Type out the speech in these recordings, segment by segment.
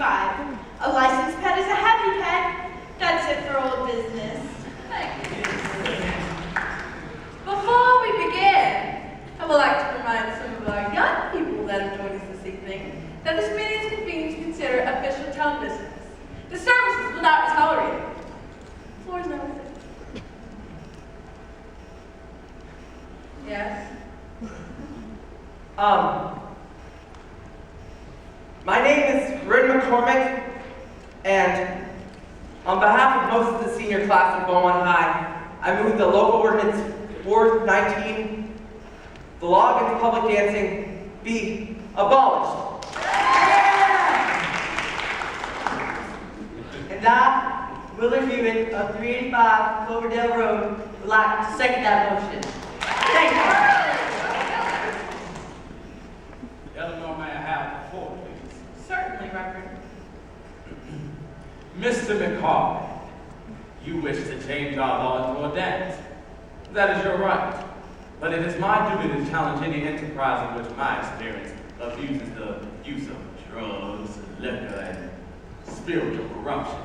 25. A licensed pet is a happy pet. That's it for old business. Before we begin, I would like to remind some of our young people that have joined us this evening that this meeting is convened to consider official town business. The services will not be tolerated. The floor is now open. Yes? My name is Rin McCormick, and on behalf of most of the senior class of Beaumont High, I move the local ordinance Ward 19, the law against public dancing, be abolished. And I, Willard Hewitt of 385 Cloverdale Road, would like to second that motion. Thank you. Eleanor, may I have the floor, please? Certainly, Reverend. Mr. McCarthy, you wish to change our law into a dance. That is your right. But it is my duty to challenge any enterprise in which my experience abuses the use of drugs, liquor, and spiritual corruption.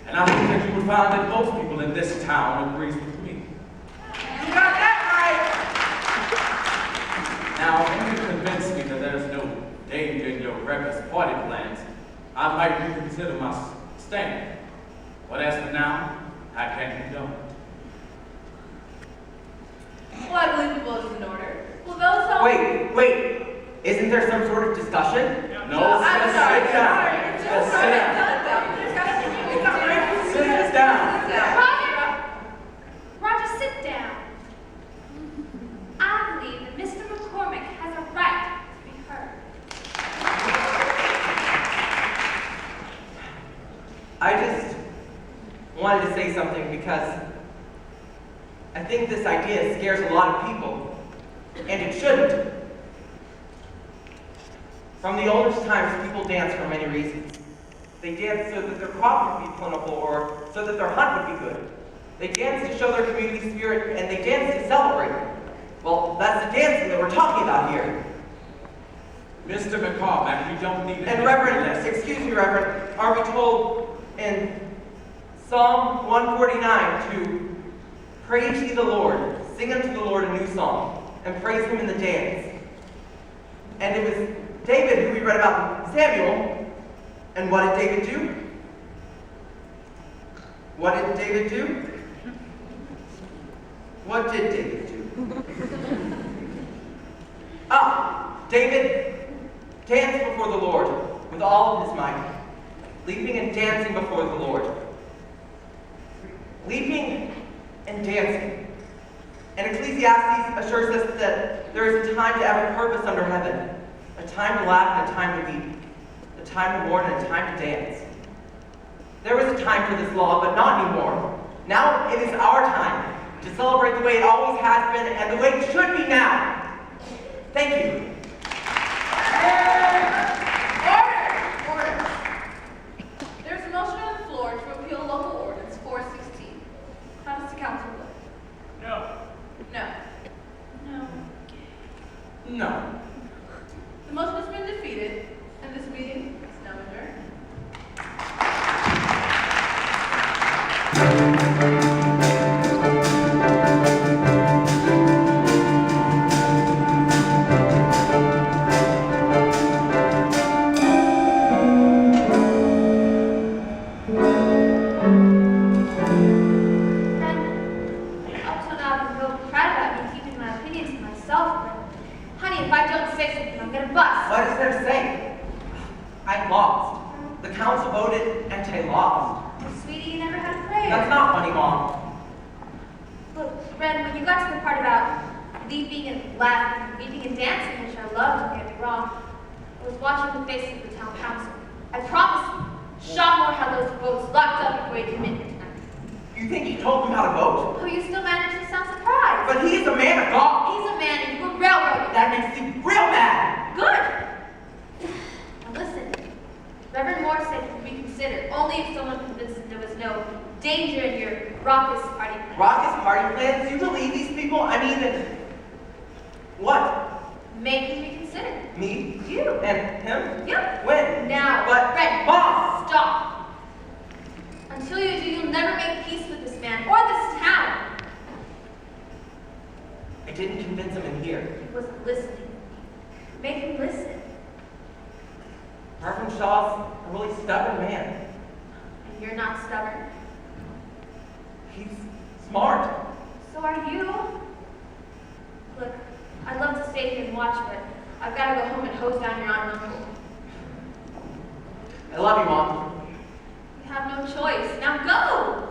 And I think that you would find that most people in this town agrees with me. You got that Now, if you convince me that there's no danger in your reckless party plans, I might reconsider my stand. But as for now, I can't condone it. Well, I believe the vote is in order. Will those all... Wait. Isn't there some sort of discussion? No, I'm just sorry. sit down. Sorry. Just sit down. Sit down. Roger, sit down. I believe that Mr. McCormick has a right to be heard. I just wanted to say something because I think this idea scares a lot of people, and it shouldn't. From the oldest times, people dance for many reasons. They dance so that their crop would be plentiful or so that their hunt would be good. They dance to show their community spirit, and they dance to celebrate. Well, that's the dancing that we're talking about here. Mr. McCormack, we don't need it. And Reverend, excuse me, Reverend, are we told in Psalm 149 to praise ye the Lord, sing unto the Lord a new song, and praise him in the dance. And it was David who we read about in Samuel. And what did David do? What did David do? What did David do? David danced before the Lord with all of his might, leaping and dancing before the Lord. Leaping and dancing. And Ecclesiastes assures us that there is a time to have a purpose under heaven, a time to laugh and a time to weep, a time to mourn and a time to dance. There was a time for this law, but not anymore. Now it is our time to celebrate the way it always has been and the way it should be now. Thank you. Order! There's a motion on the floor to repeal local ordinance 416. How does the council vote? No. No. No. No. The motion has been defeated, and this meeting is now adjourned. Up till now, I've been real proud about me keeping my opinions to myself, but honey, if I don't say something, I'm gonna bust. What is there to say? I lost. The council voted and I lost. Oh, sweetie, you never had a prayer. That's not funny, Mom. Look, Ren, when you got to the part about leaping and laughing, weeping and dancing, which I love, don't get me wrong, I was watching the faces of the town council. I promise you, Sean Moore had those votes locked up before he committed tonight. You think he told them how to vote? Oh, you still managed to sound surprised. But he is a man of God. He's a man and you were railroaded. That makes him real mad. Good. Now listen, Reverend Moore said to reconsider only if someone convinced that there was no danger in your raucous party plan. Raucous party plans? You believe these people? I mean, what? Make him reconsider. Me? You. And him? Yep. When? Now. But Ren, didn't convince him in here. He wasn't listening. Make him listen. Reverend Shaw's a really stubborn man. And you're not stubborn. He's smart. So are you. Look, I'd love to stay here and watch, but I've got to go home and hose down your aunt and uncle. I love you, Mom. You have no choice. Now go!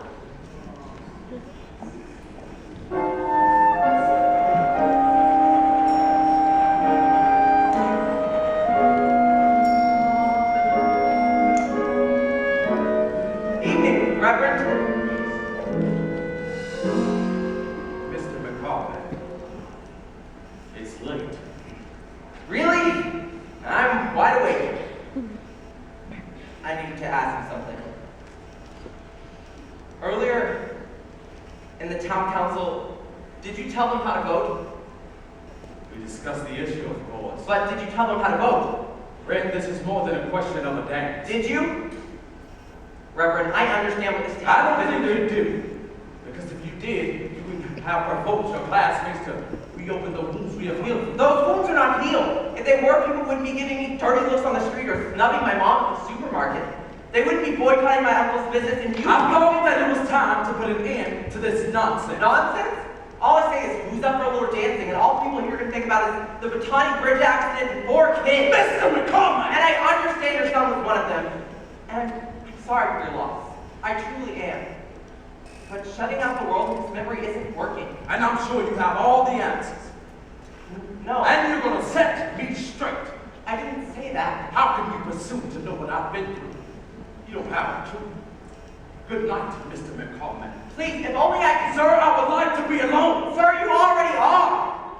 Evening, Reverend. Mr. McCall, it's late. Really? I'm wide awake. I need to ask you something. Earlier in the town council, did you tell them how to vote? We discussed the issue, of course. But did you tell them how to vote? Red, this is more than a question of a dance. Did you? Reverend, I understand what this I town don't is. think you do. Because if you did, you would have provoked your classmates to reopen the wounds we have healed. Those wounds are not healed. If they were, people wouldn't be giving me dirty looks on the street or snubbing my mom at the supermarket. They wouldn't be boycotting my uncle's business and you— I thought that it was time to put an end to this nonsense. Nonsense? All I say is who's up for a little dancing, and all people here can think about is the Batani Bridge accident and 4 kids. Mr. McCall! And I understand your son was one of them. And I'm sorry for your loss. I truly am. But shutting out the world with this memory isn't working. And I'm sure you have all the answers. No. And you're gonna set me straight. I didn't say that. How can you presume to know what I've been through? You don't have a clue. Good night, Mr. McCall. Please, if only I could— Sir, I would like to be alone. Sir, you already are.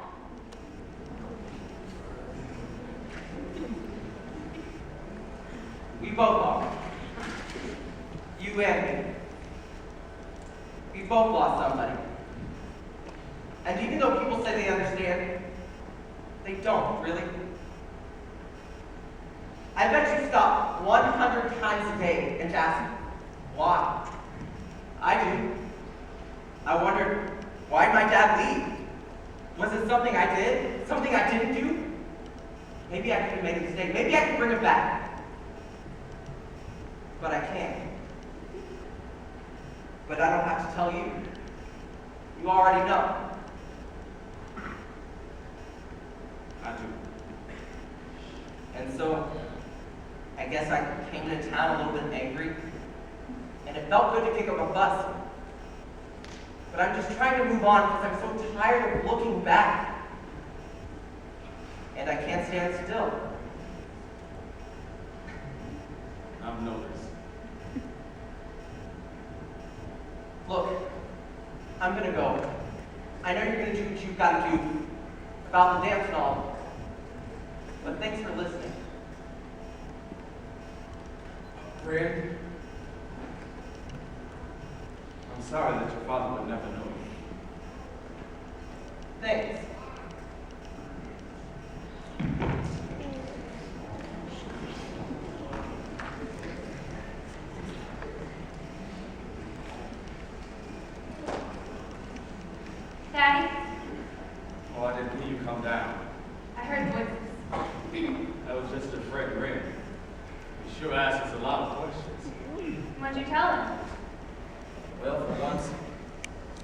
We both are. You and me. We both lost somebody. And even though people say they understand, they don't, really. I bet you stop 100 times a day and ask, why? I do. I wondered, why'd my dad leave? Was it something I did? Something I didn't do? Maybe I could have made a mistake. Maybe I could bring him back. But I can't. But I don't have to tell you. You already know. I do. And so, I guess I came to town a little bit angry. And it felt good to kick up a fuss. But I'm just trying to move on because I'm so tired of looking back. And I can't stand still. I've noticed. Look, I'm gonna go. I know you're gonna do what you've got to do about the dance and all. But thanks for listening. Fred, I'm sorry that your father would never know you. Thanks. Daddy, Oh, I didn't hear you come down. I heard voices. That was just a Fred grin. You sure asked us a lot of questions. What'd you tell him? Well, for once,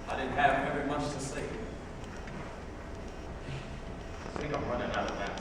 I didn't have very much to say. I think I'm running out of that.